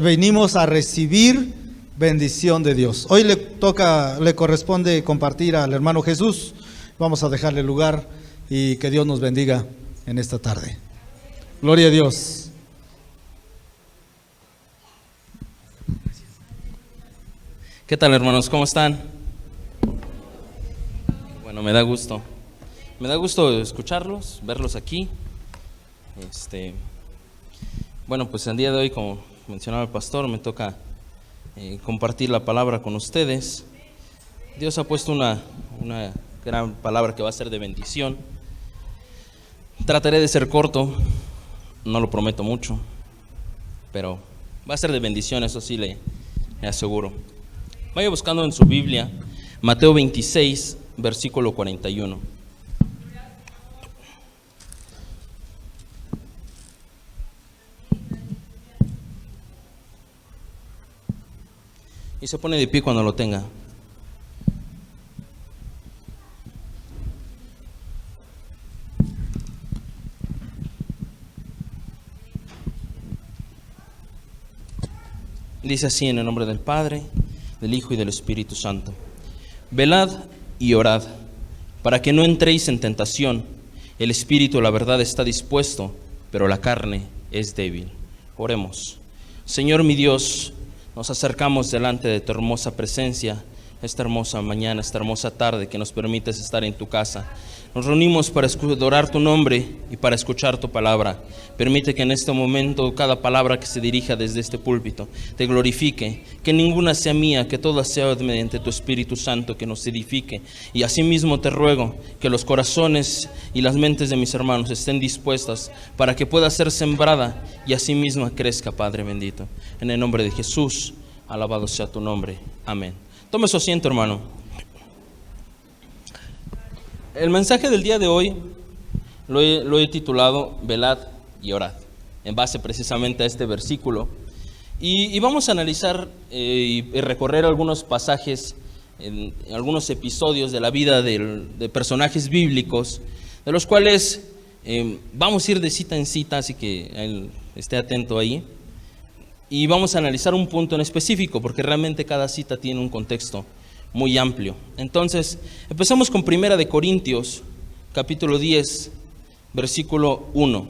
Venimos a recibir bendición de Dios. Hoy le corresponde compartir al hermano Jesús. Vamos a dejarle lugar y que Dios nos bendiga en esta tarde. Gloria a Dios. ¿Qué tal, hermanos? ¿Cómo están? Bueno, me da gusto escucharlos, verlos aquí. Bueno, pues el día de hoy, como mencionaba el pastor, me toca compartir la palabra con ustedes. Dios ha puesto una gran palabra que va a ser de bendición. Trataré de ser corto, no lo prometo mucho, pero va a ser de bendición, eso sí le aseguro. Vaya buscando en su Biblia Mateo 26, versículo 41. Y se pone de pie cuando lo tenga. Dice así en el nombre del Padre, del Hijo y del Espíritu Santo. Velad y orad, para que no entréis en tentación. El espíritu, la verdad, está dispuesto, pero la carne es débil. Oremos. Señor mi Dios, nos acercamos delante de tu hermosa presencia, esta hermosa mañana, esta hermosa tarde que nos permites estar en tu casa. Nos reunimos para adorar tu nombre y para escuchar tu palabra. Permite que en este momento cada palabra que se dirija desde este púlpito te glorifique, que ninguna sea mía, que toda sea mediante tu Espíritu Santo que nos edifique. Y asimismo te ruego que los corazones y las mentes de mis hermanos estén dispuestas para que pueda ser sembrada y asimismo crezca, Padre bendito. En el nombre de Jesús, alabado sea tu nombre. Amén. Tome su asiento, hermano. El mensaje del día de hoy lo he titulado Velad y orad, en base precisamente a este versículo. Y vamos a analizar y recorrer algunos pasajes, algunos episodios de la vida de personajes bíblicos, de los cuales vamos a ir de cita en cita, así que esté atento ahí. Y vamos a analizar un punto en específico, porque realmente cada cita tiene un contexto muy amplio. Entonces, empezamos con 1 Corintios, capítulo 10, versículo 1.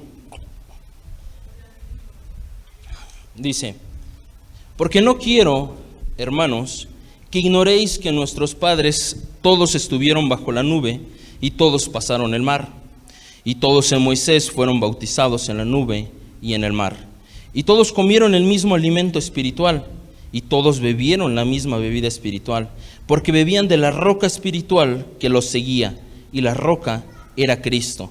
Dice: porque no quiero, hermanos, que ignoréis que nuestros padres todos estuvieron bajo la nube y todos pasaron el mar, y todos en Moisés fueron bautizados en la nube y en el mar, y todos comieron el mismo alimento espiritual, y todos bebieron la misma bebida espiritual, porque bebían de la roca espiritual que los seguía, y la roca era Cristo.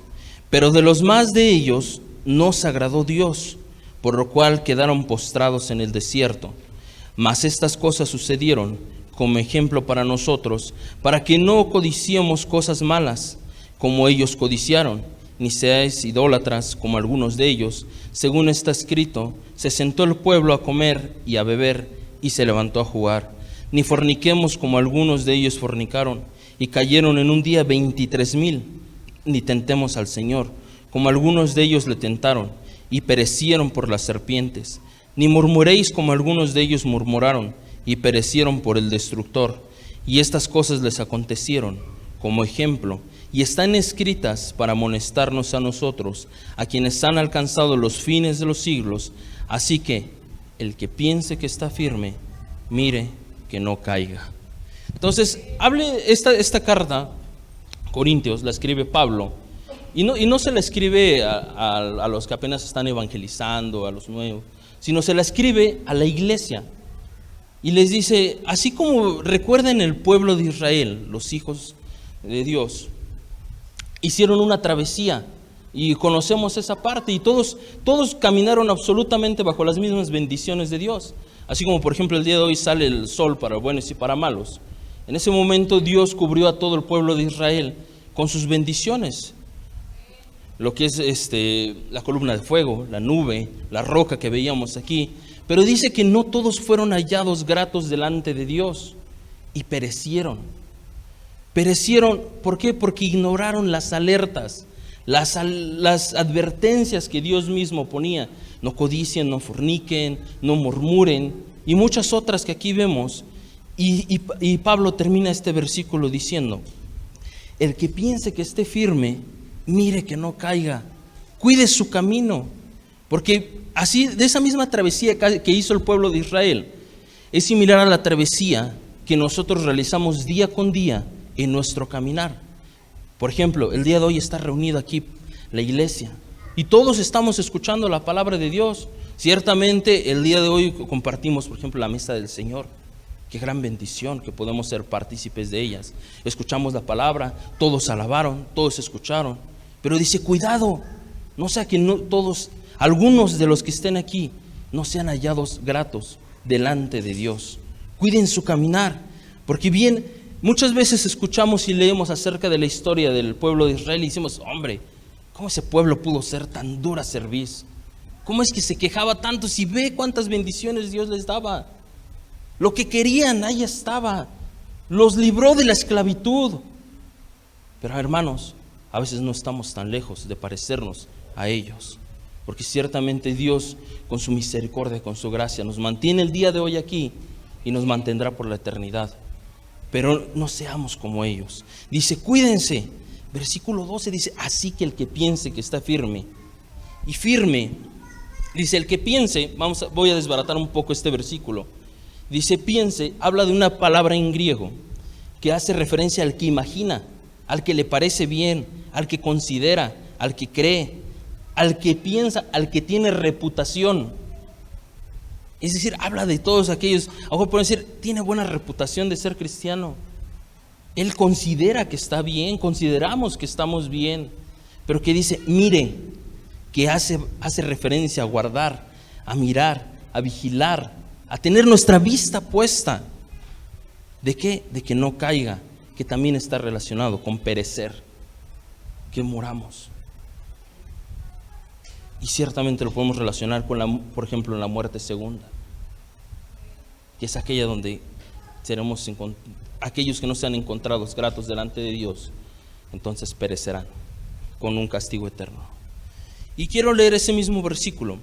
Pero de los más de ellos no se agradó Dios, por lo cual quedaron postrados en el desierto. Mas estas cosas sucedieron como ejemplo para nosotros, para que no codiciemos cosas malas, como ellos codiciaron, ni seáis idólatras como algunos de ellos. Según está escrito, se sentó el pueblo a comer y a beber, y se levantó a jugar. Ni forniquemos como algunos de ellos fornicaron, y cayeron en un día 23,000. Ni tentemos al Señor, como algunos de ellos le tentaron, y perecieron por las serpientes. Ni murmuréis como algunos de ellos murmuraron, y perecieron por el destructor. Y estas cosas les acontecieron como ejemplo, y están escritas para amonestarnos a nosotros, a quienes han alcanzado los fines de los siglos. Así que el que piense que está firme, mire que no caiga. Entonces, esta carta, Corintios, la escribe Pablo, y no se la escribe a los que apenas están evangelizando, a los nuevos, sino se la escribe a la iglesia. Y les dice, así como recuerden el pueblo de Israel, los hijos de Dios, hicieron una travesía, y conocemos esa parte, y todos caminaron absolutamente bajo las mismas bendiciones de Dios. Así como por ejemplo el día de hoy sale el sol para buenos y para malos. En ese momento Dios cubrió a todo el pueblo de Israel con sus bendiciones. Lo que es la columna de fuego, la nube, la roca que veíamos aquí. Pero dice que no todos fueron hallados gratos delante de Dios y perecieron. Perecieron, ¿por qué? Porque ignoraron las alertas, las advertencias que Dios mismo ponía: no codicien, no forniquen, no murmuren, y muchas otras que aquí vemos. Y Pablo termina este versículo diciendo: el que piense que esté firme, mire que no caiga, cuide su camino, porque así, de esa misma travesía que hizo el pueblo de Israel, es similar a la travesía que nosotros realizamos día con día en nuestro caminar. Por ejemplo, el día de hoy está reunido aquí la iglesia y todos estamos escuchando la palabra de Dios. Ciertamente el día de hoy compartimos, por ejemplo, la mesa del Señor. Qué gran bendición que podemos ser partícipes de ellas. Escuchamos la palabra, todos alabaron, todos escucharon, pero dice: cuidado, no sea que algunos de los que estén aquí no sean hallados gratos delante de Dios. Cuiden su caminar, porque bien, muchas veces escuchamos y leemos acerca de la historia del pueblo de Israel y decimos: hombre, ¿cómo ese pueblo pudo ser tan dura cerviz? ¿Cómo es que se quejaba tanto si ve cuántas bendiciones Dios les daba? Lo que querían, ahí estaba. Los libró de la esclavitud. Pero hermanos, a veces no estamos tan lejos de parecernos a ellos, porque ciertamente Dios, con su misericordia, con su gracia, nos mantiene el día de hoy aquí y nos mantendrá por la eternidad. Pero no seamos como ellos. Dice: cuídense. Versículo 12 dice: así que el que piense que está firme. Y firme, dice el que piense, voy a desbaratar un poco este versículo. Dice piense, habla de una palabra en griego que hace referencia al que imagina, al que le parece bien, al que considera, al que cree, al que piensa, al que tiene reputación. Es decir, habla de todos aquellos. A lo mejor pueden decir: tiene buena reputación de ser cristiano. Él considera que está bien, consideramos que estamos bien, pero que dice: mire, que hace referencia a guardar, a mirar, a vigilar, a tener nuestra vista puesta. ¿De qué? De que no caiga, que también está relacionado con perecer, que moramos. Y ciertamente lo podemos relacionar con por ejemplo, la muerte segunda, que es aquella donde seremos aquellos que no sean encontrados gratos delante de Dios, entonces perecerán con un castigo eterno. Y quiero leer ese mismo versículo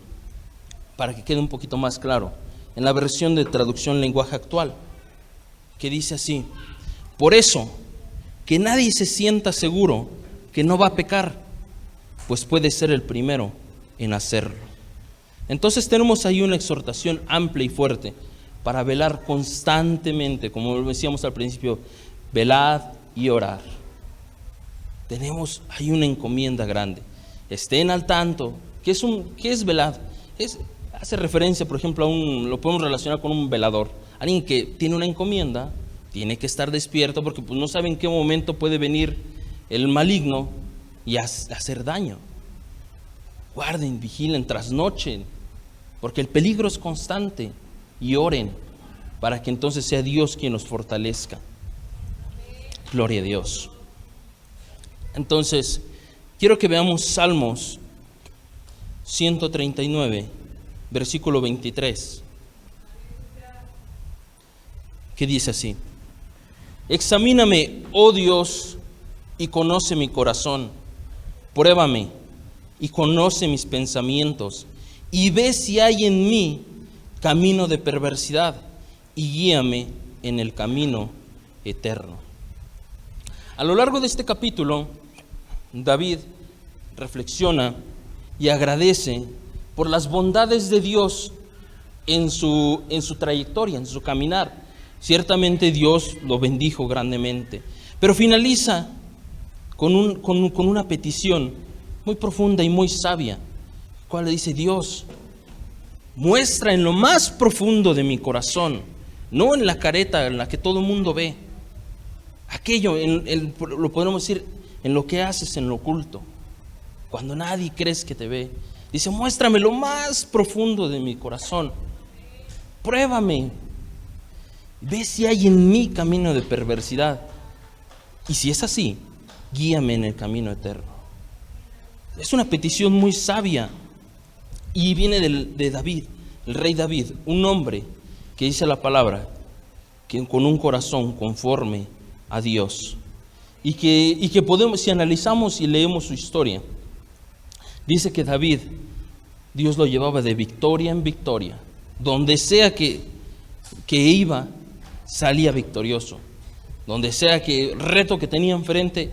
para que quede un poquito más claro, en la versión de traducción lenguaje actual, que dice así: por eso, que nadie se sienta seguro que no va a pecar, pues puede ser el primero en hacerlo. Entonces tenemos ahí una exhortación amplia y fuerte para velar constantemente, como decíamos al principio: velad y orad. Tenemos ahí una encomienda grande. Estén al tanto. ¿Qué es velad? Hace referencia, por ejemplo, lo podemos relacionar con un velador. Alguien que tiene una encomienda, tiene que estar despierto, porque pues no sabe en qué momento puede venir el maligno y hacer daño. Guarden, vigilen, trasnochen, porque el peligro es constante, y oren para que entonces sea Dios quien nos fortalezca. Gloria a Dios. Entonces, quiero que veamos Salmos 139, versículo 23, que dice así: examíname, oh Dios, y conoce mi corazón, pruébame y conoce mis pensamientos, y ve si hay en mí camino de perversidad, y guíame en el camino eterno. A lo largo de este capítulo, David reflexiona y agradece por las bondades de Dios en su trayectoria, en su caminar. Ciertamente Dios lo bendijo grandemente, pero finaliza con una petición muy profunda y muy sabia, cual le dice: Dios, muestra en lo más profundo de mi corazón, no en la careta en la que todo el mundo ve, aquello, lo podemos decir, en lo que haces en lo oculto, cuando nadie crees que te ve. Dice: muéstrame lo más profundo de mi corazón, pruébame, ve si hay en mí camino de perversidad, y si es así, guíame en el camino eterno. Es una petición muy sabia, y viene de David, el rey David, un hombre que dice la palabra que con un corazón conforme a Dios. y que podemos, si analizamos y leemos su historia, dice que David, Dios lo llevaba de victoria en victoria. Donde sea que iba, salía victorioso. Donde sea que el reto que tenía enfrente,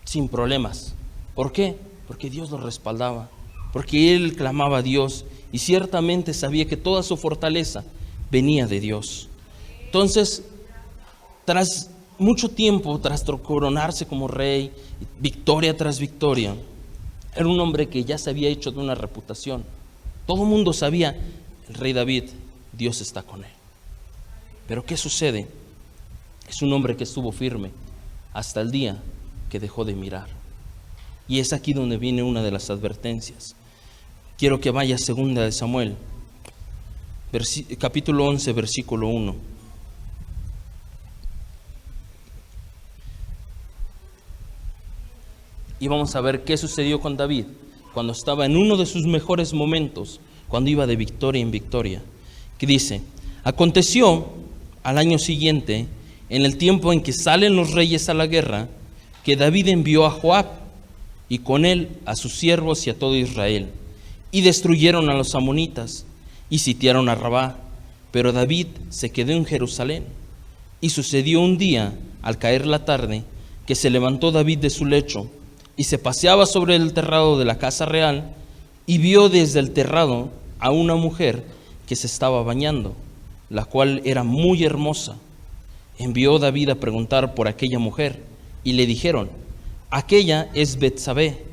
sin problemas. ¿Por qué? Porque Dios lo respaldaba, porque él clamaba a Dios y ciertamente sabía que toda su fortaleza venía de Dios. Entonces, tras mucho tiempo, tras coronarse como rey, victoria tras victoria, era un hombre que ya se había hecho de una reputación. Todo el mundo sabía, el rey David, Dios está con él. Pero ¿qué sucede? Es un hombre que estuvo firme hasta el día que dejó de mirar. Y es aquí donde viene una de las advertencias. Quiero que vaya a 2 de Samuel, capítulo 11, versículo 1. Y vamos a ver qué sucedió con David cuando estaba en uno de sus mejores momentos, cuando iba de victoria en victoria. Que dice: aconteció al año siguiente, en el tiempo en que salen los reyes a la guerra, que David envió a Joab y con él a sus siervos y a todo Israel, y destruyeron a los amonitas y sitiaron a Rabá. Pero David se quedó en Jerusalén. Y sucedió un día, al caer la tarde, que se levantó David de su lecho y se paseaba sobre el terrado de la casa real, y vio desde el terrado a una mujer que se estaba bañando, la cual era muy hermosa. Envió David a preguntar por aquella mujer, y le dijeron: aquella es Betsabé,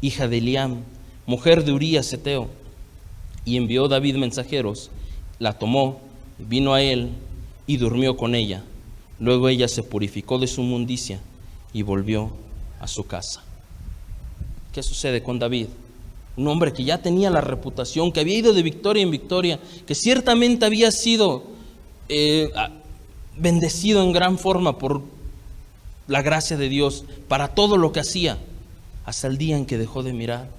hija de Eliam, mujer de Urías Heteo. Y envió David mensajeros, la tomó, vino a él y durmió con ella. Luego ella se purificó de su inmundicia y volvió a su casa. ¿Qué sucede con David? Un hombre que ya tenía la reputación, que había ido de victoria en victoria, que ciertamente había sido bendecido en gran forma por la gracia de Dios para todo lo que hacía, hasta el día en que dejó de mirar,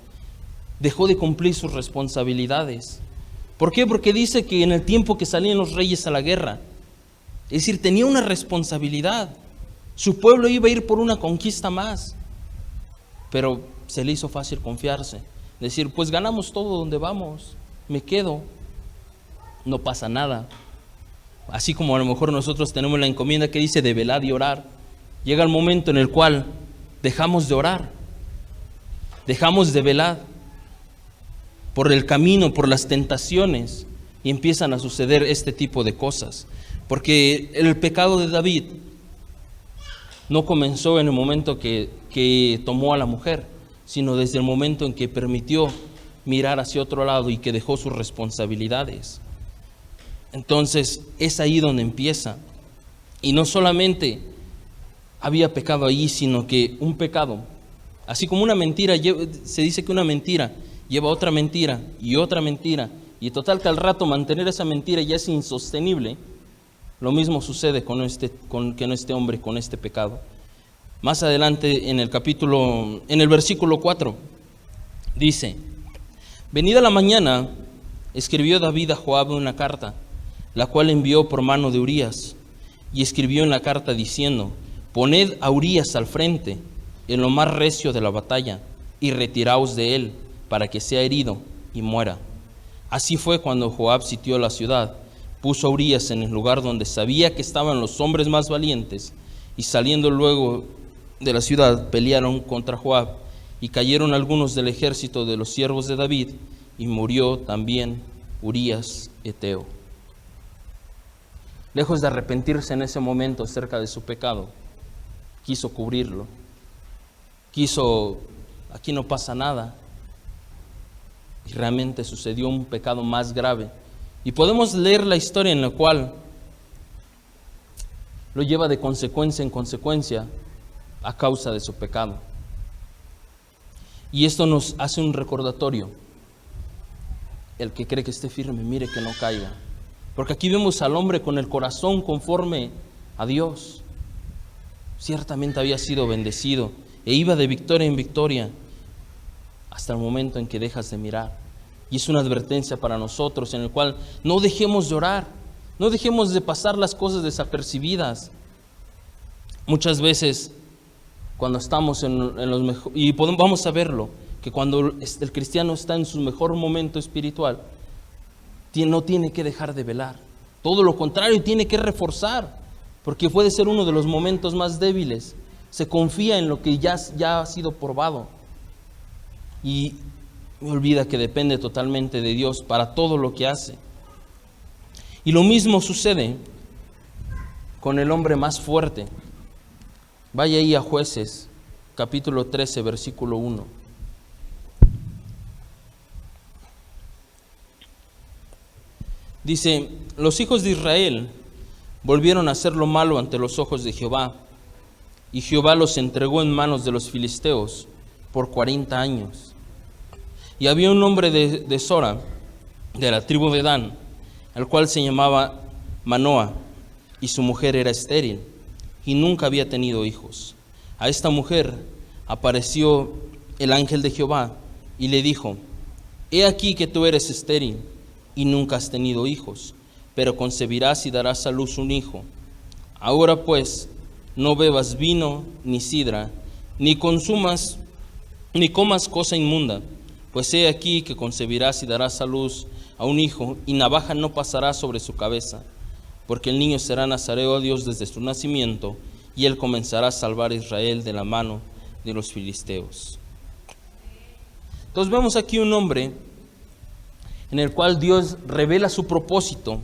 dejó de cumplir sus responsabilidades. ¿Por qué? Porque dice que en el tiempo que salían los reyes a la guerra, es decir, tenía una responsabilidad. Su pueblo iba a ir por una conquista más, pero se le hizo fácil confiarse, decir: pues ganamos todo donde vamos, me quedo, no pasa nada. Así como a lo mejor nosotros tenemos la encomienda que dice de velar y orar, llega el momento en el cual dejamos de orar, dejamos de velar por el camino, por las tentaciones, y empiezan a suceder este tipo de cosas. Porque el pecado de David no comenzó en el momento que tomó a la mujer, sino desde el momento en que permitió mirar hacia otro lado y que dejó sus responsabilidades. Entonces es ahí donde empieza. Y no solamente había pecado allí, sino que un pecado, así como una mentira, se dice que una mentira lleva otra mentira, y total que al rato mantener esa mentira ya es insostenible. Lo mismo sucede con este hombre, con este pecado. Más adelante en el versículo 4, dice: venida la mañana, escribió David a Joab una carta, la cual envió por mano de Urías, y escribió en la carta diciendo: poned a Urías al frente, en lo más recio de la batalla, y retiraos de él, para que sea herido y muera. Así fue cuando Joab sitió la ciudad. Puso a Urías en el lugar donde sabía que estaban los hombres más valientes, y saliendo luego de la ciudad pelearon contra Joab, y cayeron algunos del ejército de los siervos de David, y murió también Urías Heteo. Lejos de arrepentirse en ese momento acerca de su pecado, quiso cubrirlo, aquí no pasa nada, y realmente sucedió un pecado más grave. Y podemos leer la historia en la cual lo lleva de consecuencia en consecuencia a causa de su pecado. Y esto nos hace un recordatorio. El que cree que esté firme, mire que no caiga. Porque aquí vemos al hombre con el corazón conforme a Dios. Ciertamente había sido bendecido e iba de victoria en victoria hasta el momento en que dejas de mirar. Y es una advertencia para nosotros en el cual no dejemos de orar, no dejemos de pasar las cosas desapercibidas. Muchas veces cuando estamos en los mejores, y vamos a verlo, que cuando el cristiano está en su mejor momento espiritual, no tiene que dejar de velar. Todo lo contrario, tiene que reforzar, porque puede ser uno de los momentos más débiles. Se confía en lo que ya ha sido probado y olvida que depende totalmente de Dios para todo lo que hace. Y lo mismo sucede con el hombre más fuerte. Vaya ahí a Jueces, capítulo 13, versículo 1. Dice: los hijos de Israel volvieron a hacer lo malo ante los ojos de Jehová, y Jehová los entregó en manos de los filisteos por 40 años. Y había un hombre de Sora, de la tribu de Dan, el cual se llamaba Manoah, y su mujer era estéril, y nunca había tenido hijos. A esta mujer apareció el ángel de Jehová, y le dijo: he aquí que tú eres estéril, y nunca has tenido hijos, pero concebirás y darás a luz un hijo. Ahora pues, no bebas vino ni sidra, ni comas cosa inmunda, pues he aquí que concebirás y darás a luz a un hijo, y navaja no pasará sobre su cabeza, porque el niño será nazareo a Dios desde su nacimiento, y él comenzará a salvar a Israel de la mano de los filisteos. Entonces vemos aquí un hombre en el cual Dios revela su propósito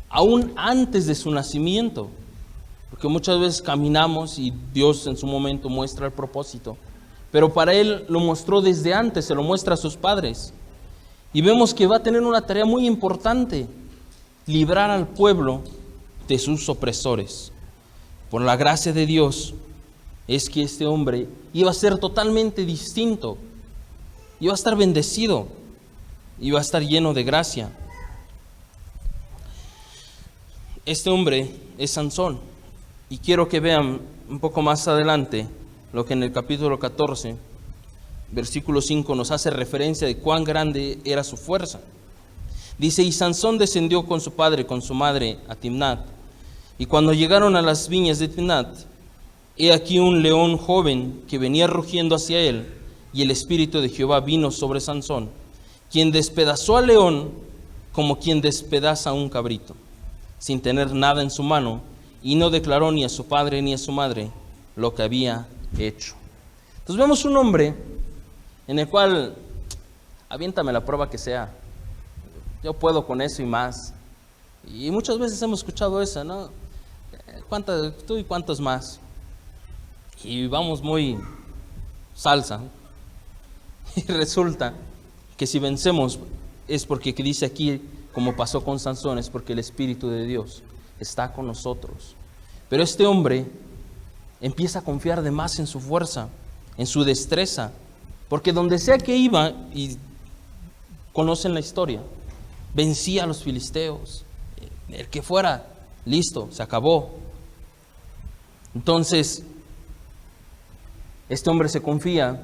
aún antes de su nacimiento, porque muchas veces caminamos y Dios en su momento muestra el propósito, pero para él lo mostró desde antes, se lo muestra a sus padres, y vemos que va a tener una tarea muy importante: librar al pueblo de sus opresores. Por la gracia de Dios es que este hombre iba a ser totalmente distinto, iba a estar bendecido, iba a estar lleno de gracia. Este hombre es Sansón, y quiero que vean un poco más adelante lo que en el capítulo 14, versículo 5 nos hace referencia de cuán grande era su fuerza. Dice: y Sansón descendió con su padre, con su madre, a Timnat, y cuando llegaron a las viñas de Timnat, he aquí un león joven que venía rugiendo hacia él, y el espíritu de Jehová vino sobre Sansón, quien despedazó al león como quien despedaza a un cabrito, sin tener nada en su mano, y no declaró ni a su padre ni a su madre lo que había hecho. Entonces vemos un hombre en el cual, aviéntame la prueba que sea, yo puedo con eso y más. Y muchas veces hemos escuchado eso, ¿no? Tú y cuántos más. Y vamos muy salsa. Y resulta que si vencemos es porque, que dice aquí, como pasó con Sansón, es porque el Espíritu de Dios está con nosotros. Pero este hombre empieza a confiar de más en su fuerza, en su destreza, porque donde sea que iba, y conocen la historia, vencía a los filisteos, el que fuera, listo, se acabó. Entonces, este hombre se confía,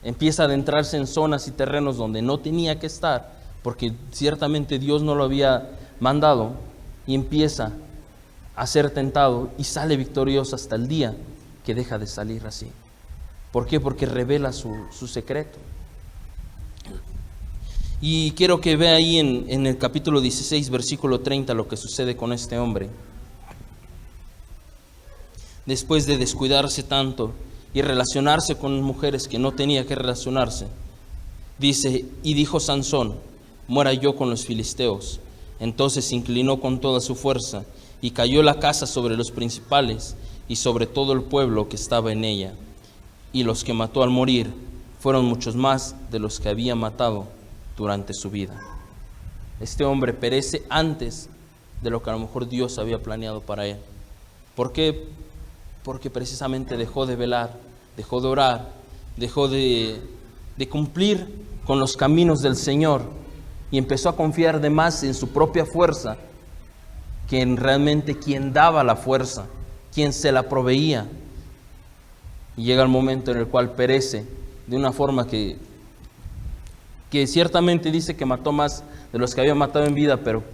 empieza a adentrarse en zonas y terrenos donde no tenía que estar, porque ciertamente Dios no lo había mandado, y empieza a ser tentado y sale victorioso hasta el día que deja de salir así. ¿Por qué? Porque revela su secreto. Y quiero que vea ahí en el capítulo 16, versículo 30, lo que sucede con este hombre. Después de descuidarse tanto y relacionarse con mujeres que no tenía que relacionarse, dice: y dijo Sansón: muera yo con los filisteos. Entonces se inclinó con toda su fuerza, y cayó la casa sobre los principales y sobre todo el pueblo que estaba en ella. Y los que mató al morir fueron muchos más de los que había matado durante su vida. Este hombre perece antes de lo que a lo mejor Dios había planeado para él. ¿Por qué? Porque precisamente dejó de velar, dejó de orar, dejó de cumplir con los caminos del Señor, y empezó a confiar de más en su propia fuerza que en realmente quien daba la fuerza, quien se la proveía. Y llega el momento en el cual perece de una forma que ciertamente dice que mató más de los que había matado en vida, pero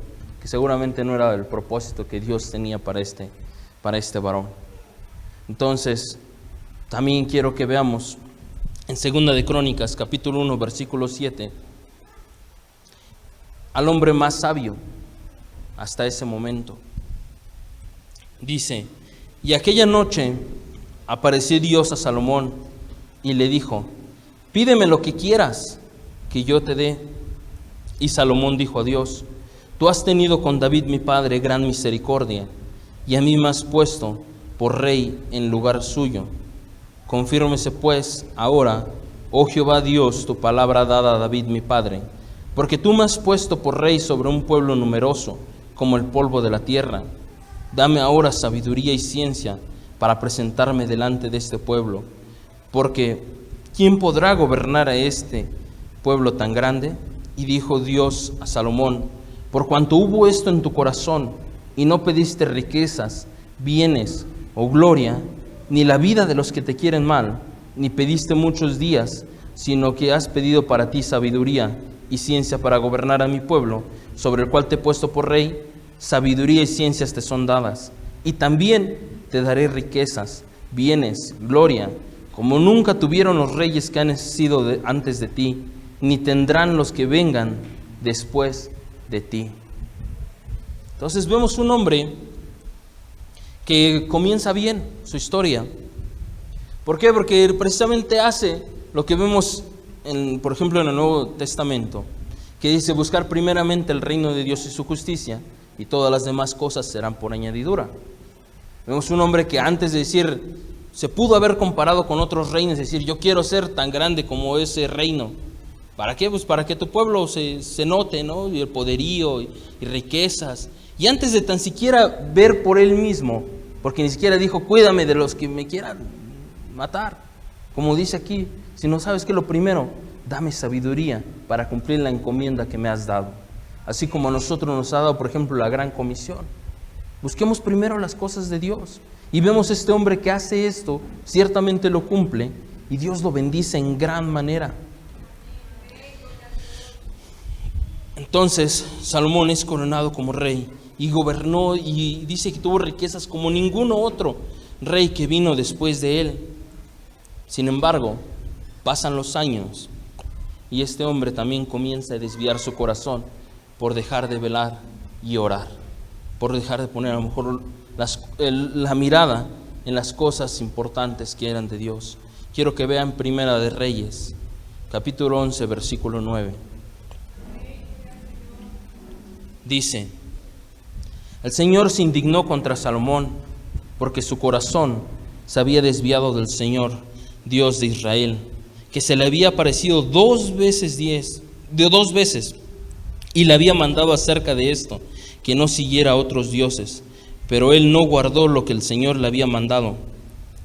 que seguramente no era el propósito que Dios tenía para este varón. Entonces, también quiero que veamos en 2 de Crónicas, capítulo 1, versículo 7, al hombre más sabio hasta ese momento. Dice: y aquella noche apareció Dios a Salomón y le dijo: pídeme lo que quieras que yo te dé. Y Salomón dijo a Dios: tú has tenido con David mi padre gran misericordia, y a mí me has puesto por rey en lugar suyo. Confírmese pues ahora, oh Jehová Dios, tu palabra dada a David mi padre, porque tú me has puesto por rey sobre un pueblo numeroso, como el polvo de la tierra. Dame ahora sabiduría y ciencia para presentarme delante de este pueblo, porque ¿quién podrá gobernar a este pueblo tan grande? Y dijo Dios a Salomón: por cuanto hubo esto en tu corazón, y no pediste riquezas, bienes o gloria, ni la vida de los que te quieren mal, ni pediste muchos días, sino que has pedido para ti sabiduría y ciencia para gobernar a mi pueblo, sobre el cual te he puesto por rey, sabiduría y ciencias te son dadas. Y también te daré riquezas, bienes, gloria, como nunca tuvieron los reyes que han sido antes de ti, ni tendrán los que vengan después de ti. Entonces vemos un hombre que comienza bien su historia. ¿Por qué? Porque precisamente hace lo que vemos, por ejemplo, en el Nuevo Testamento, que dice: buscar primeramente el reino de Dios y su justicia, y todas las demás cosas serán por añadidura. Vemos un hombre que antes de decir, se pudo haber comparado con otros reinos, decir: yo quiero ser tan grande como ese reino. ¿Para qué? Pues para que tu pueblo se note, ¿no? Y el poderío y riquezas. Y antes de tan siquiera ver por él mismo, porque ni siquiera dijo: cuídame de los que me quieran matar, como dice aquí, sino, ¿sabes qué? Lo primero, dame sabiduría para cumplir la encomienda que me has dado. Así como a nosotros nos ha dado, por ejemplo, la gran comisión. Busquemos primero las cosas de Dios. Y vemos este hombre que hace esto, ciertamente lo cumple, y Dios lo bendice en gran manera. Entonces Salomón es coronado como rey y gobernó, y dice que tuvo riquezas como ninguno otro rey que vino después de él. Sin embargo, pasan los años y este hombre también comienza a desviar su corazón por dejar de velar y orar, por dejar de poner a lo mejor la mirada en las cosas importantes que eran de Dios. Quiero que vean Primera de Reyes, capítulo 11, versículo 9. Dice: el Señor se indignó contra Salomón porque su corazón se había desviado del Señor, Dios de Israel, que se le había aparecido dos veces, y le había mandado acerca de esto, que no siguiera a otros dioses, pero él no guardó lo que el Señor le había mandado.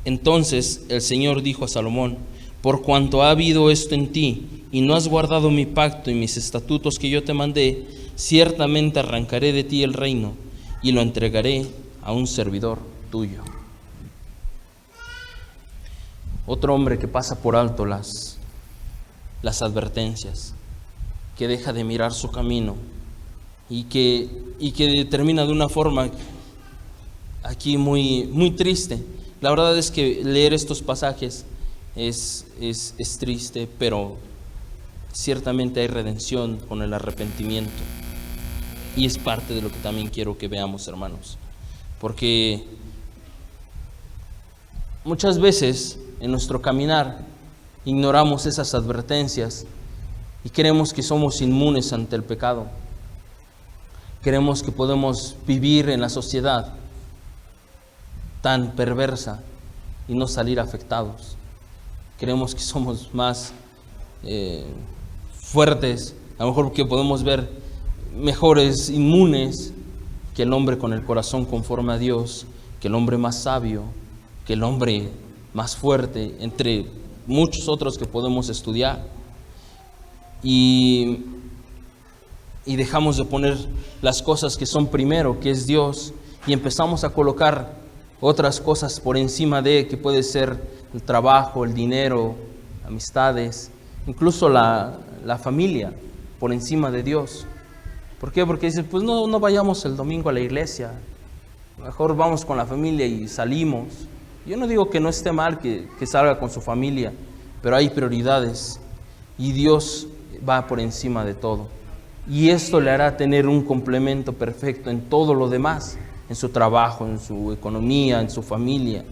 Entonces el Señor dijo a Salomón: por cuanto ha habido esto en ti, y no has guardado mi pacto y mis estatutos que yo te mandé, ciertamente arrancaré de ti el reino, y lo entregaré a un servidor tuyo. Otro hombre que pasa por alto las advertencias, que deja de mirar su camino y que termina de una forma aquí muy, muy triste. La verdad es que leer estos pasajes es triste, pero ciertamente hay redención con el arrepentimiento, y es parte de lo que también quiero que veamos, hermanos, porque muchas veces en nuestro caminar ignoramos esas advertencias y creemos que somos inmunes ante el pecado. Creemos que podemos vivir en la sociedad tan perversa y no salir afectados. Creemos que somos más fuertes, a lo mejor que podemos ver mejores, inmunes que el hombre con el corazón conforme a Dios, que el hombre más sabio, que el hombre más fuerte, entre muchos otros que podemos estudiar. Y dejamos de poner las cosas que son primero, que es Dios, y empezamos a colocar otras cosas por encima de, que puede ser el trabajo, el dinero, amistades, incluso la familia, por encima de Dios. ¿Por qué? Porque dices, pues no vayamos el domingo a la iglesia, mejor vamos con la familia y salimos. Yo no digo que no esté mal que salga con su familia, pero hay prioridades y Dios va por encima de todo. Y esto le hará tener un complemento perfecto en todo lo demás, en su trabajo, en su economía, en su familia.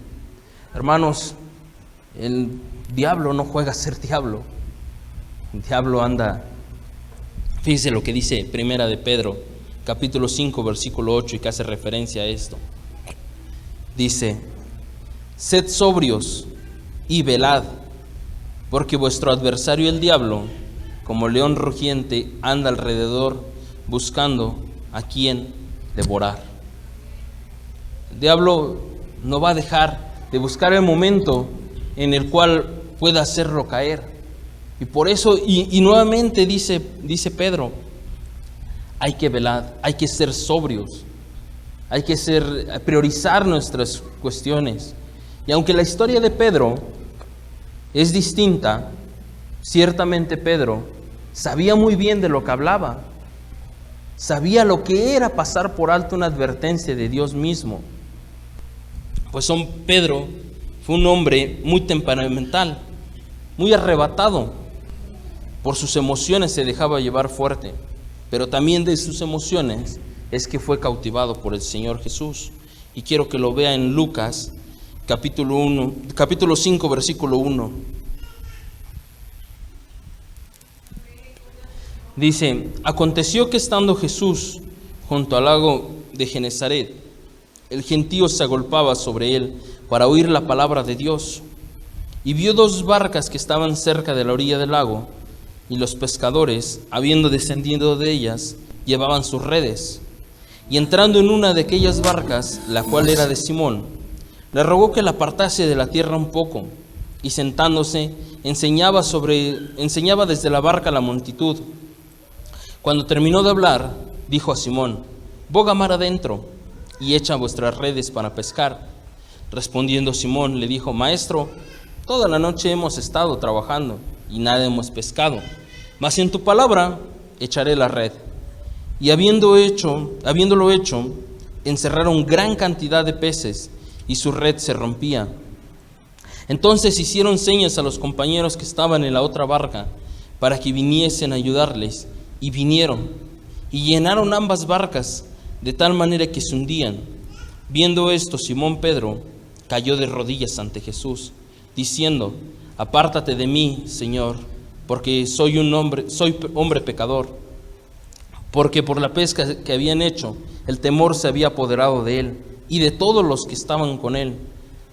Hermanos, el diablo no juega a ser diablo. El diablo anda, fíjese lo que dice Primera de Pedro, capítulo 5, versículo 8, y que hace referencia a esto. Dice: sed sobrios y velad, porque vuestro adversario el diablo, como león rugiente, anda alrededor buscando a quien devorar. El diablo no va a dejar de buscar el momento en el cual pueda hacerlo caer. Y por eso, y nuevamente dice Pedro, hay que velar, hay que ser sobrios, hay que priorizar nuestras cuestiones. Y aunque la historia de Pedro es distinta, ciertamente Pedro sabía muy bien de lo que hablaba, sabía lo que era pasar por alto una advertencia de Dios mismo. Pues Pedro fue un hombre muy temperamental, muy arrebatado, por sus emociones se dejaba llevar fuerte, pero también de sus emociones es que fue cautivado por el Señor Jesús. Y quiero que lo vea en Lucas, capítulo 5, versículo 1. Dice: aconteció que estando Jesús junto al lago de Genezaret, el gentío se agolpaba sobre él para oír la palabra de Dios. Y vio dos barcas que estaban cerca de la orilla del lago, y los pescadores, habiendo descendido de ellas, llevaban sus redes. Y entrando en una de aquellas barcas, la cual era de Simón, le rogó que la apartase de la tierra un poco, y sentándose, enseñaba desde la barca a la multitud. Cuando terminó de hablar, dijo a Simón: boga mar adentro, y echa vuestras redes para pescar. Respondiendo Simón, le dijo: Maestro, toda la noche hemos estado trabajando, y nada hemos pescado, mas en tu palabra echaré la red. Y habiéndolo hecho, encerraron gran cantidad de peces, y su red se rompía. Entonces hicieron señas a los compañeros que estaban en la otra barca, para que viniesen a ayudarles, y vinieron, y llenaron ambas barcas, de tal manera que se hundían. Viendo esto, Simón Pedro cayó de rodillas ante Jesús, diciendo: apártate de mí, Señor, porque soy hombre pecador. Porque por la pesca que habían hecho, el temor se había apoderado de él y de todos los que estaban con él.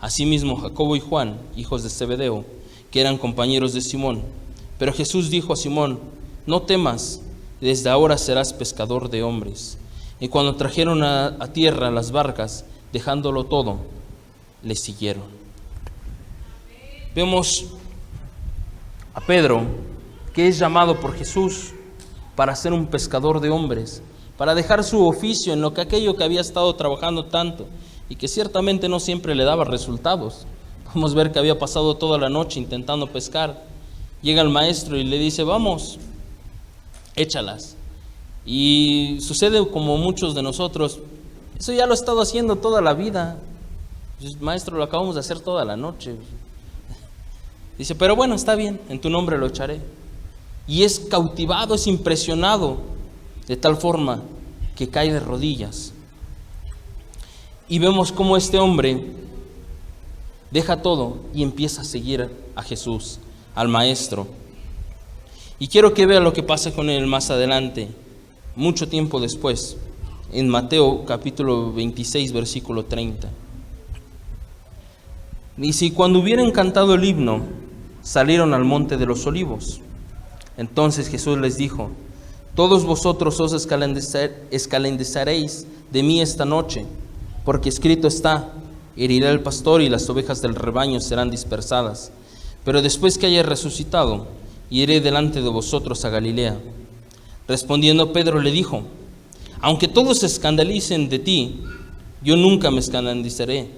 Asimismo Jacobo y Juan, hijos de Zebedeo, que eran compañeros de Simón. Pero Jesús dijo a Simón: no temas, desde ahora serás pescador de hombres. Y cuando trajeron a tierra las barcas, dejándolo todo, le siguieron. Vemos a Pedro, que es llamado por Jesús para ser un pescador de hombres, para dejar su oficio en aquello que había estado trabajando tanto y que ciertamente no siempre le daba resultados. Podemos ver que había pasado toda la noche intentando pescar. Llega el maestro y le dice: vamos, échalas. Y sucede como muchos de nosotros: eso ya lo he estado haciendo toda la vida. Maestro, lo acabamos de hacer toda la noche. Dice: pero bueno, está bien, en tu nombre lo echaré. Y es cautivado, es impresionado, de tal forma que cae de rodillas. Y vemos cómo este hombre deja todo y empieza a seguir a Jesús, al Maestro. Y quiero que vea lo que pasa con él más adelante, mucho tiempo después, en Mateo capítulo 26, versículo 30. Dice: y cuando hubieron cantado el himno, salieron al monte de los olivos. Entonces Jesús les dijo: todos vosotros os escandalizaréis de mí esta noche, porque escrito está: heriré al pastor y las ovejas del rebaño serán dispersadas. Pero después que haya resucitado, iré delante de vosotros a Galilea. Respondiendo Pedro le dijo: aunque todos se escandalicen de ti, yo nunca me escandalizaré.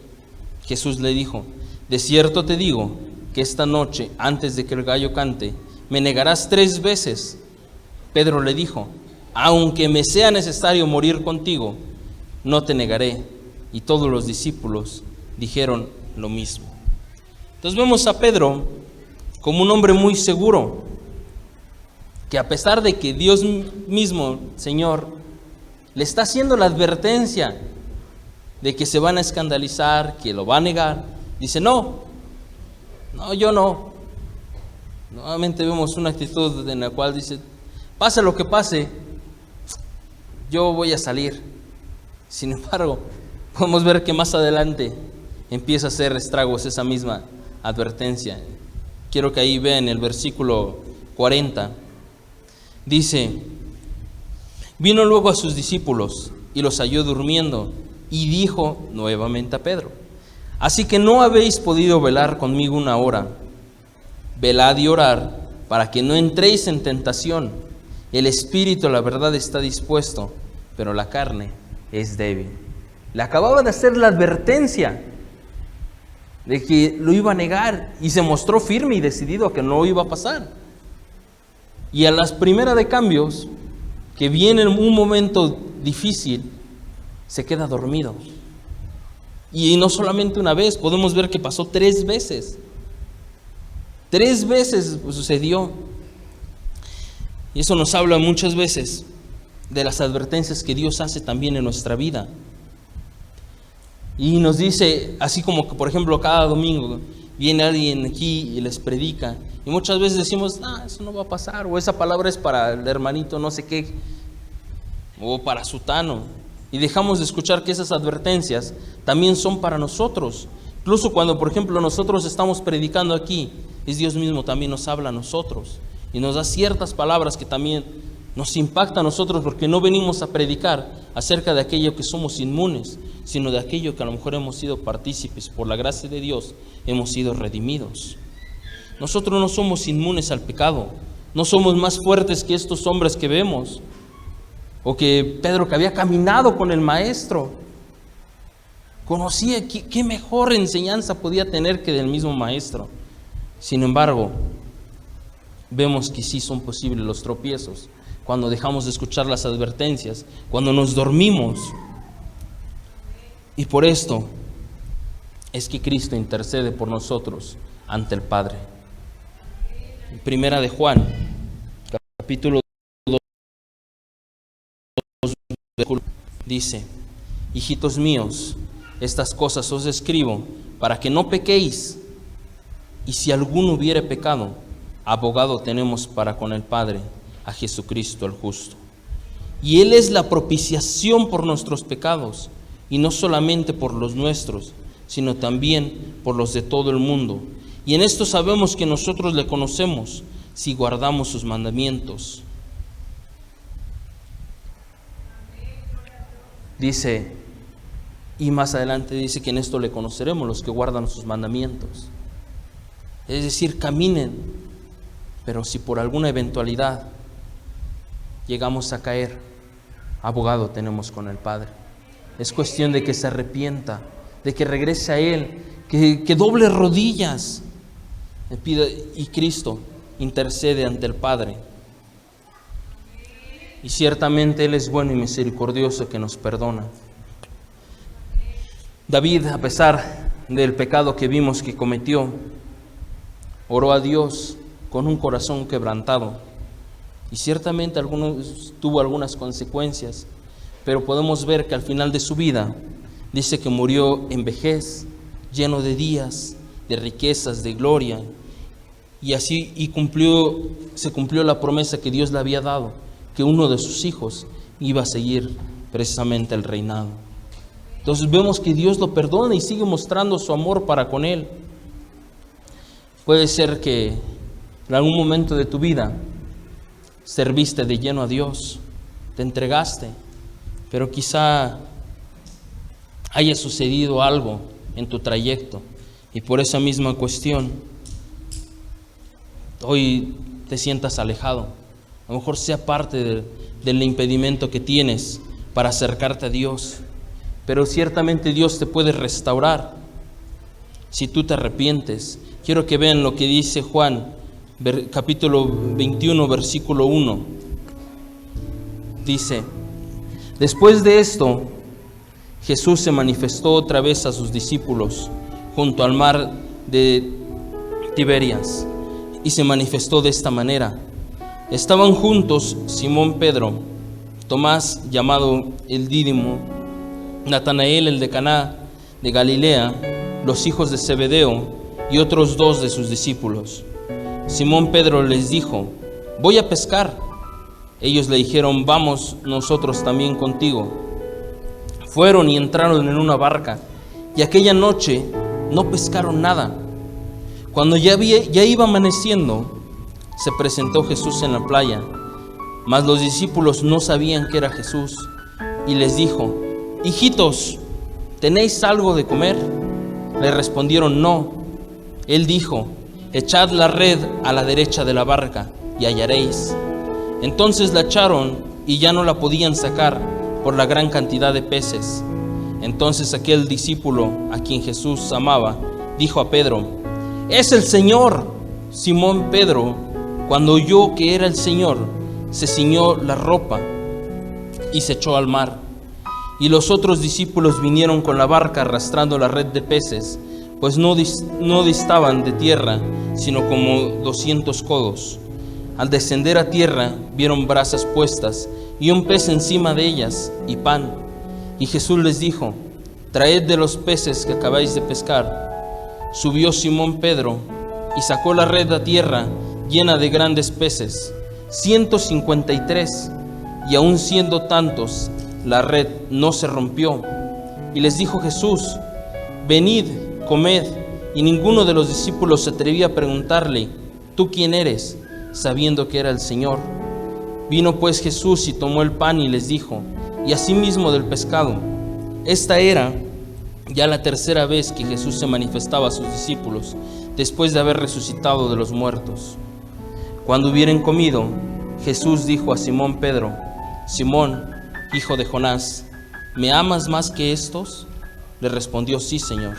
Jesús le dijo: de cierto te digo que esta noche, antes de que el gallo cante, me negarás 3 veces. Pedro le dijo: aunque me sea necesario morir contigo, no te negaré. Y todos los discípulos dijeron lo mismo. Entonces vemos a Pedro como un hombre muy seguro, que a pesar de que Dios mismo, Señor, le está haciendo la advertencia de que se van a escandalizar, que lo va a negar, dice, no, yo no. Nuevamente vemos una actitud en la cual dice, pase lo que pase, yo voy a salir. Sin embargo, podemos ver que más adelante empieza a hacer estragos esa misma advertencia. Quiero que ahí vean el versículo 40. Dice, vino luego a sus discípulos y los halló durmiendo, y dijo nuevamente a Pedro, así que no habéis podido velar conmigo una hora. Velad y orad para que no entréis en tentación. El espíritu, la verdad, está dispuesto, pero la carne es débil. Le acababa de hacer la advertencia de que lo iba a negar y se mostró firme y decidido a que no iba a pasar. Y a las primeras de cambios, que viene un momento difícil, se queda dormido. Y no solamente una vez, podemos ver que pasó 3 veces. 3 veces sucedió. Y eso nos habla muchas veces de las advertencias que Dios hace también en nuestra vida. Y nos dice, así como que por ejemplo cada domingo viene alguien aquí y les predica, y muchas veces decimos, eso no va a pasar, o esa palabra es para el hermanito no sé qué, o para sutano, y dejamos de escuchar que esas advertencias también son para nosotros. Incluso cuando por ejemplo nosotros estamos predicando aquí, es Dios mismo también nos habla a nosotros y nos da ciertas palabras que también nos impacta a nosotros, porque no venimos a predicar acerca de aquello que somos inmunes, sino de aquello que a lo mejor hemos sido partícipes, por la gracia de Dios hemos sido redimidos. Nosotros no somos inmunes al pecado, no somos más fuertes que estos hombres que vemos, o que Pedro, que había caminado con el maestro, conocía qué mejor enseñanza podía tener que del mismo maestro. Sin embargo, vemos que sí son posibles los tropiezos, cuando dejamos de escuchar las advertencias, cuando nos dormimos. Y por esto es que Cristo intercede por nosotros ante el Padre. Primera de Juan, capítulo 2, dice, hijitos míos, estas cosas os escribo para que no pequéis, y si alguno hubiere pecado, abogado tenemos para con el Padre, a Jesucristo el justo. Y Él es la propiciación por nuestros pecados, y no solamente por los nuestros, sino también por los de todo el mundo. Y en esto sabemos que nosotros le conocemos, si guardamos sus mandamientos. Dice, y más adelante dice que en esto le conoceremos los que guardan sus mandamientos. Es decir, caminen, pero si por alguna eventualidad llegamos a caer, abogado tenemos con el Padre. Es cuestión de que se arrepienta, de que regrese a Él, que doble rodillas, le pida, y Cristo intercede ante el Padre. Y ciertamente Él es bueno y misericordioso, que nos perdona. David, a pesar del pecado que vimos que cometió, oró a Dios con un corazón quebrantado. Y ciertamente tuvo algunas consecuencias, pero podemos ver que al final de su vida, dice que murió en vejez, lleno de días, de riquezas, de gloria. Y así se cumplió la promesa que Dios le había dado, que uno de sus hijos iba a seguir precisamente el reinado. Entonces vemos que Dios lo perdona y sigue mostrando su amor para con él. Puede ser que en algún momento de tu vida serviste de lleno a Dios, te entregaste, pero quizá haya sucedido algo en tu trayecto y por esa misma cuestión hoy te sientas alejado. A lo mejor sea parte del impedimento que tienes para acercarte a Dios, pero ciertamente Dios te puede restaurar si tú te arrepientes. Quiero que vean lo que dice Juan, capítulo 21, versículo 1. Dice, después de esto, Jesús se manifestó otra vez a sus discípulos junto al mar de Tiberias, y se manifestó de esta manera. Estaban juntos Simón Pedro, Tomás llamado el Dídimo, Natanael el de Caná de Galilea, los hijos de Zebedeo y otros 2 de sus discípulos. Simón Pedro les dijo: voy a pescar. Ellos le dijeron: vamos nosotros también contigo. Fueron y entraron en una barca, y aquella noche no pescaron nada. Cuando ya iba amaneciendo, se presentó Jesús en la playa, mas los discípulos no sabían que era Jesús, y les dijo: hijitos, ¿tenéis algo de comer? Le respondieron: no. Él dijo: echad la red a la derecha de la barca y hallaréis. Entonces la echaron y ya no la podían sacar por la gran cantidad de peces. Entonces aquel discípulo a quien Jesús amaba dijo a Pedro: ¡es el Señor! Simón Pedro, cuando oyó que era el Señor, se ciñó la ropa y se echó al mar. Y los otros discípulos vinieron con la barca arrastrando la red de peces, pues no distaban de tierra, sino como 200 codos. Al descender a tierra, vieron brasas puestas y un pez encima de ellas y pan. Y Jesús les dijo: traed de los peces que acabáis de pescar. Subió Simón Pedro y sacó la red a tierra llena de grandes peces, 153, y aun siendo tantos, la red no se rompió. Y les dijo Jesús: venid, comed. Y ninguno de los discípulos se atrevía a preguntarle: ¿tú quién eres?, sabiendo que era el Señor. Vino pues Jesús y tomó el pan y les dijo, y asimismo del pescado. Esta era ya la tercera vez que Jesús se manifestaba a sus discípulos, después de haber resucitado de los muertos. Cuando hubieran comido, Jesús dijo a Simón Pedro: Simón, hijo de Jonás, ¿me amas más que estos? Le respondió: sí, Señor,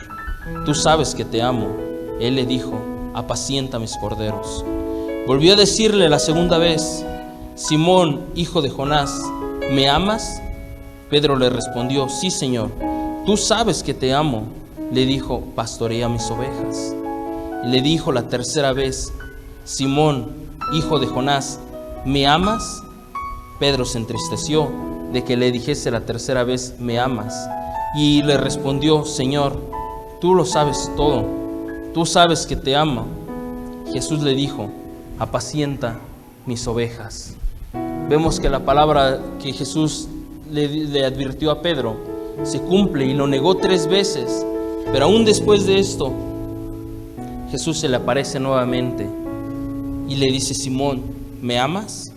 tú sabes que te amo. Él le dijo: apacienta mis corderos. Volvió a decirle la segunda vez: Simón, hijo de Jonás, ¿me amas? Pedro le respondió: sí, Señor, tú sabes que te amo. Le dijo: pastorea mis ovejas. Y le dijo la tercera vez: Simón, hijo de Jonás, ¿me amas? Pedro se entristeció de que le dijese la tercera vez: ¿me amas? Y le respondió: Señor, tú lo sabes todo, tú sabes que te amo. Jesús le dijo: apacienta mis ovejas. Vemos que la palabra que Jesús le advirtió a Pedro se cumple, y lo negó 3 veces. Pero aún después de esto, Jesús se le aparece nuevamente y le dice: Simón, ¿me amas?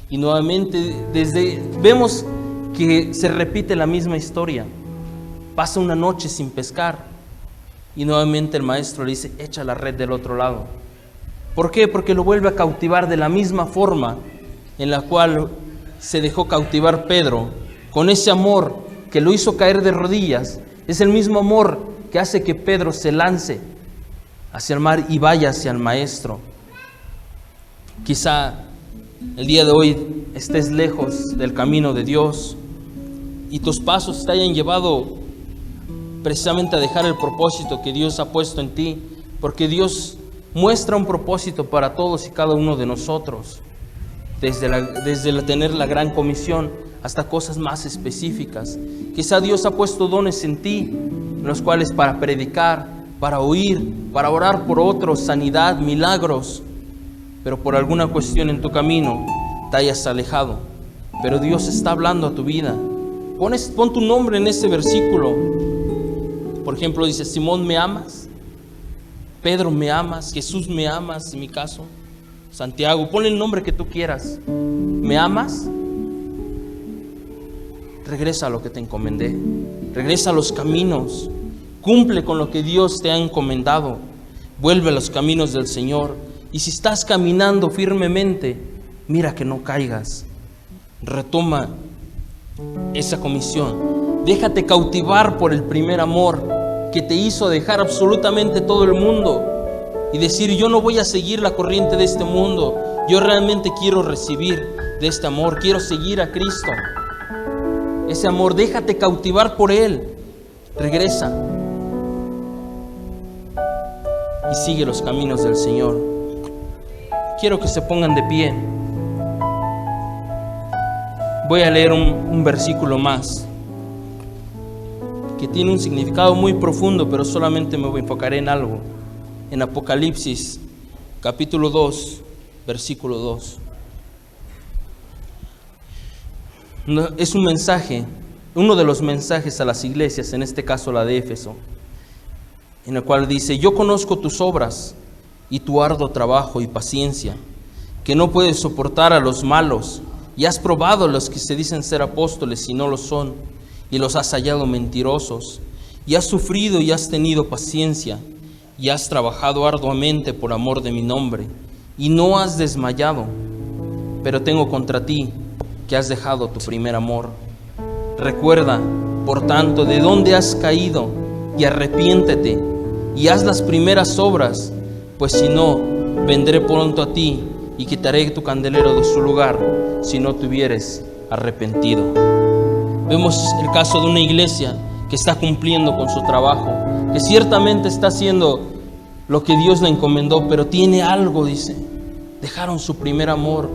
Y nuevamente vemos que se repite la misma historia. Pasa una noche sin pescar y nuevamente el maestro le dice: echa la red del otro lado. ¿Por qué? Porque lo vuelve a cautivar de la misma forma en la cual se dejó cautivar Pedro, con ese amor que lo hizo caer de rodillas. Es el mismo amor que hace que Pedro se lance hacia el mar y vaya hacia el maestro. Quizá el día de hoy estés lejos del camino de Dios y tus pasos te hayan llevado precisamente a dejar el propósito que Dios ha puesto en ti, porque Dios muestra un propósito para todos y cada uno de nosotros, desde tener la gran comisión hasta cosas más específicas. Quizá Dios ha puesto dones en ti, los cuales para predicar, para oír, para orar por otros, sanidad, milagros, pero por alguna cuestión en tu camino te hayas alejado. Pero Dios está hablando a tu vida. Pon tu nombre en ese versículo. Por ejemplo, dice: Simón, ¿me amas? Pedro, ¿me amas? Jesús, ¿me amas? En mi caso, Santiago, ponle el nombre que tú quieras. ¿Me amas? Regresa a lo que te encomendé. Regresa a los caminos. Cumple con lo que Dios te ha encomendado. Vuelve a los caminos del Señor. Y si estás caminando firmemente, mira que no caigas. Retoma esa comisión. Déjate cautivar por el primer amor que te hizo dejar absolutamente todo el mundo y decir: yo no voy a seguir la corriente de este mundo, yo realmente quiero recibir de este amor, quiero seguir a Cristo. Ese amor, déjate cautivar por Él. Regresa. y sigue los caminos del Señor. Quiero que se pongan de pie. Voy a leer un versículo más que tiene un significado muy profundo, pero solamente me enfocaré en algo. En Apocalipsis, capítulo 2, versículo 2. Es un mensaje, uno de los mensajes a las iglesias, en este caso la de Éfeso, en el cual dice: yo conozco tus obras y tu arduo trabajo y paciencia, que no puedes soportar a los malos, y has probado a los que se dicen ser apóstoles y no lo son, y los has hallado mentirosos, y has sufrido y has tenido paciencia, y has trabajado arduamente por amor de mi nombre, y no has desmayado. Pero tengo contra ti que has dejado tu primer amor. Recuerda, por tanto, de dónde has caído, y arrepiéntete, y haz las primeras obras, pues si no, vendré pronto a ti, y quitaré tu candelero de su lugar, si no te hubieres arrepentido. Vemos el caso de una iglesia que está cumpliendo con su trabajo, que ciertamente está haciendo lo que Dios le encomendó, pero tiene algo, dice: dejaron su primer amor.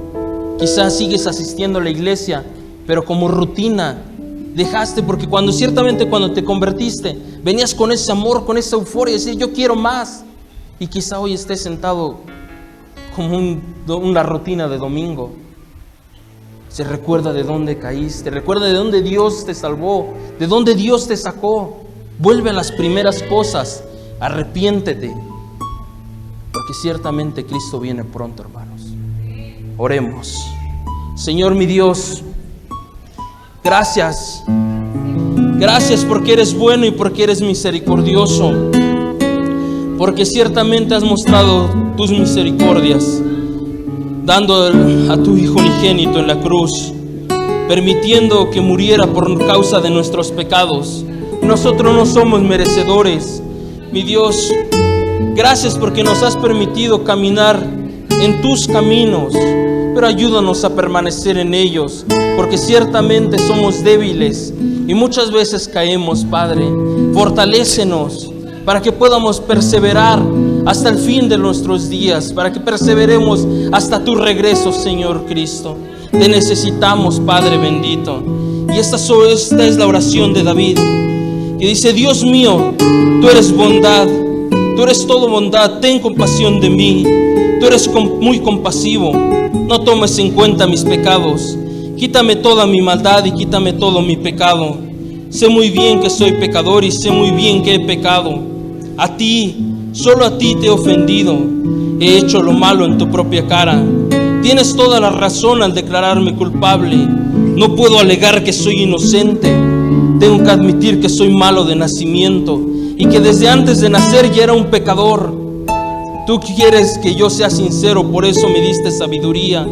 Quizás sigues asistiendo a la iglesia, pero como rutina dejaste, porque ciertamente cuando te convertiste, venías con ese amor, con esa euforia, y decías: yo quiero más. Y quizá hoy estés sentado como una rutina de domingo. Se recuerda de dónde caíste, recuerda de dónde Dios te salvó, de dónde Dios te sacó. Vuelve a las primeras cosas, arrepiéntete, porque ciertamente Cristo viene pronto, hermanos. Oremos. Señor mi Dios, gracias porque eres bueno y porque eres misericordioso, porque ciertamente has mostrado tus misericordias, dando a tu Hijo unigénito en la cruz, permitiendo que muriera por causa de nuestros pecados. Nosotros no somos merecedores, mi Dios. Gracias porque nos has permitido caminar en tus caminos, pero ayúdanos a permanecer en ellos, porque ciertamente somos débiles y muchas veces caemos, Padre. Fortalécenos para que podamos perseverar hasta el fin de nuestros días, para que perseveremos hasta tu regreso, Señor Cristo. Te necesitamos, Padre bendito. Y esta es la oración de David, que dice: Dios mío, tú eres bondad, tú eres todo bondad, ten compasión de mí. Tú eres muy compasivo, no tomes en cuenta mis pecados. Quítame toda mi maldad y quítame todo mi pecado. Sé muy bien que soy pecador y sé muy bien que he pecado. A ti, solo a ti te he ofendido. He hecho lo malo en tu propia cara. Tienes toda la razón al declararme culpable. No puedo alegar que soy inocente. Tengo que admitir que soy malo de nacimiento y que desde antes de nacer ya era un pecador. Tú quieres que yo sea sincero, por eso me diste sabiduría.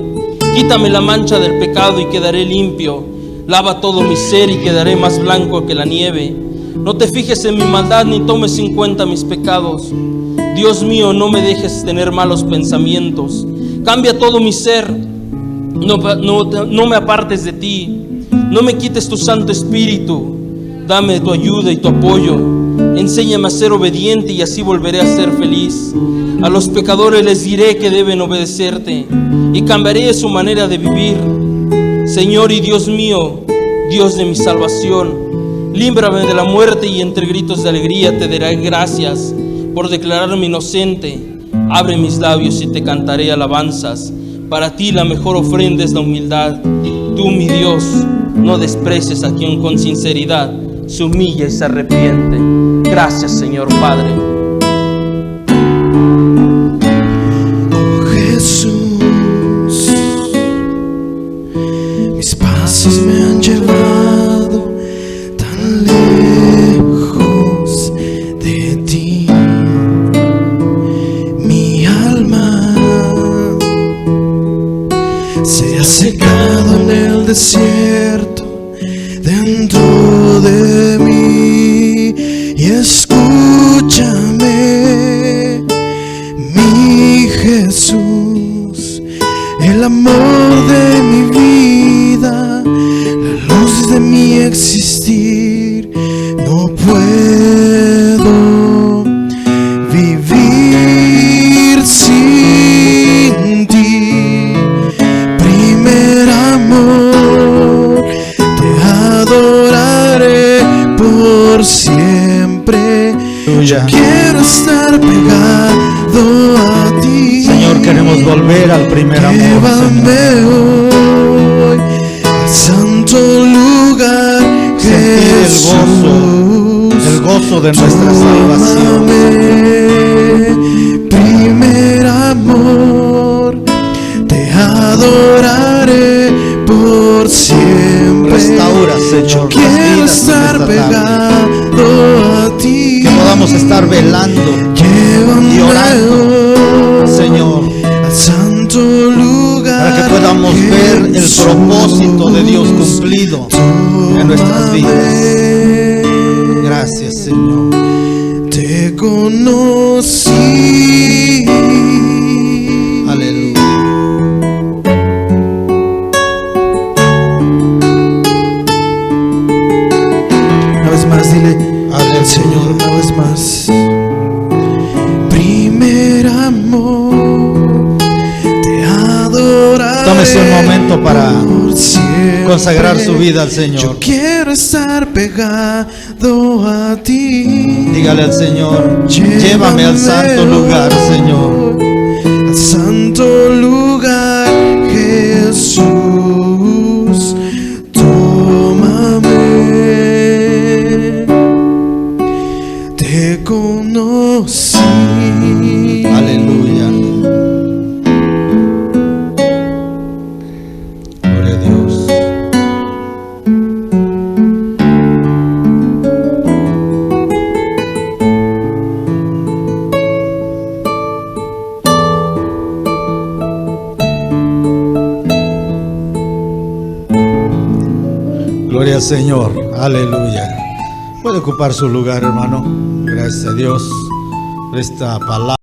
Quítame la mancha del pecado y quedaré limpio. Lava todo mi ser y quedaré más blanco que la nieve. No te fijes en mi maldad ni tomes en cuenta mis pecados. Dios mío, no me dejes tener malos pensamientos. Cambia todo mi ser. No me apartes de ti. No me quites tu Santo Espíritu. Dame tu ayuda y tu apoyo. Enséñame a ser obediente y así volveré a ser feliz. A los pecadores les diré que deben obedecerte y cambiaré su manera de vivir. Señor y Dios mío, Dios de mi salvación, líbrame de la muerte y entre gritos de alegría te daré gracias por declararme inocente. Abre mis labios y te cantaré alabanzas. Para ti la mejor ofrenda es la humildad. Tú, mi Dios, no desprecies a quien con sinceridad se humilla y se arrepiente. Gracias, Señor Padre. Oh Jesús, mis pasos me han llevado tan lejos de ti. Mi alma se ha secado en el desierto dentro de mí, y escúchame, mi Jesús, el amor de mi vida, la luz de mi existir. No puedo vivir adoraré por siempre. Aleluya. Quiero estar pegado a ti. Señor, queremos volver al primer amor, Llévame hoy al santo lugar, Jesús. El gozo de nuestra salvación. Tómame, primer amor, te adoraré por siempre. Restaura, Señor, las Quiero vidas en estar esta tarde. pegado a ti. Que podamos estar velando y orando, Señor, al santo lugar, para que podamos ver el propósito de Dios cumplido en nuestras vidas. Gracias, Señor. Te conocí. Aleluya. Una vez más, dile Aleluya. Señor, una vez más. Primer amor, te adoraré. Tómese un momento para por siempre. consagrar su vida al Yo Señor. quiero estar pegado a ti. Dígale al Señor, llévame al santo lugar, Señor. Al santo lugar, Jesús. Tómame. Te conocí. Aleluya. Gloria a Dios. Gloria al Señor. Aleluya. Puede ocupar su lugar, hermano. Gracias a Dios por esta palabra.